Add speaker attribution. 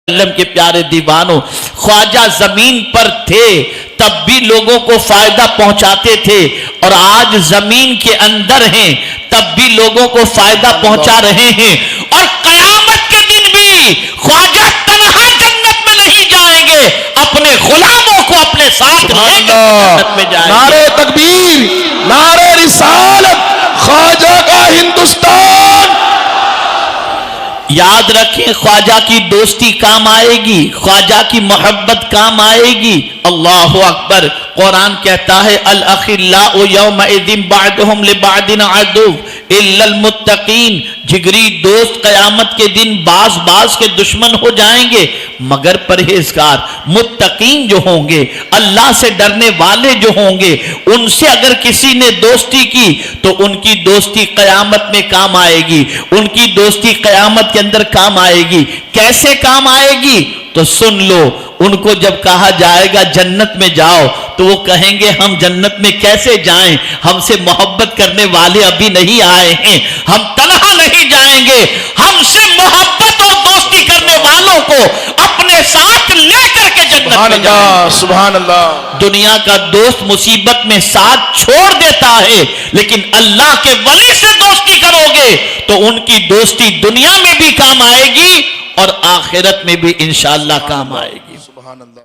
Speaker 1: के प्यारे दीवानों, ख्वाजा जमीन पर थे तब भी लोगों को फायदा पहुंचाते थे और आज जमीन के अंदर हैं तब भी लोगों को फायदा पहुंचा रहे हैं। और कयामत के दिन भी ख्वाजा तन्हा जन्नत में नहीं जाएंगे, अपने गुलामों को अपने साथ लेकर जन्नत में जाएंगे।
Speaker 2: नारे तकबीर, नारे रिसालत, ख्वाजा का हिंदुस्तान।
Speaker 1: याद रखें, ख्वाजा की दोस्ती काम आएगी, ख्वाजा की मोहब्बत काम आएगी। अल्लाहु अकबर। कुरान कहता है अल अखिल्लाउ यौमइदिन बअदुहुम लिबअदिन अदु इल्लल मुत्तकीन। जिगरी दोस्त कयामत के दिन बास बास के दुश्मन हो जाएंगे मगर परहेजगार मुत्तकीन जो होंगे, अल्लाह से डरने वाले जो होंगे, उनसे अगर किसी ने दोस्ती की तो उनकी दोस्ती कयामत में काम आएगी, उनकी दोस्ती कयामत के अंदर काम आएगी। कैसे काम आएगी तो सुन लो, उनको जब कहा जाएगा जन्नत में जाओ तो वो कहेंगे हम जन्नत में कैसे जाएं, हमसे मोहब्बत करने वाले अभी नहीं आए हैं, हम तन्हा नहीं जाएंगे, हमसे मोहब्बत और दोस्ती करने वालों को अपने साथ लेकर के जन्नत में जाएंगे।
Speaker 2: सुभान अल्लाह।
Speaker 1: दुनिया का दोस्त मुसीबत में साथ छोड़ देता है, लेकिन अल्लाह के वली से दोस्ती करोगे तो उनकी दोस्ती दुनिया में भी काम आएगी और आखिरत में भी इंशाअल्लाह काम आएगी।
Speaker 2: सुभान अल्लाह।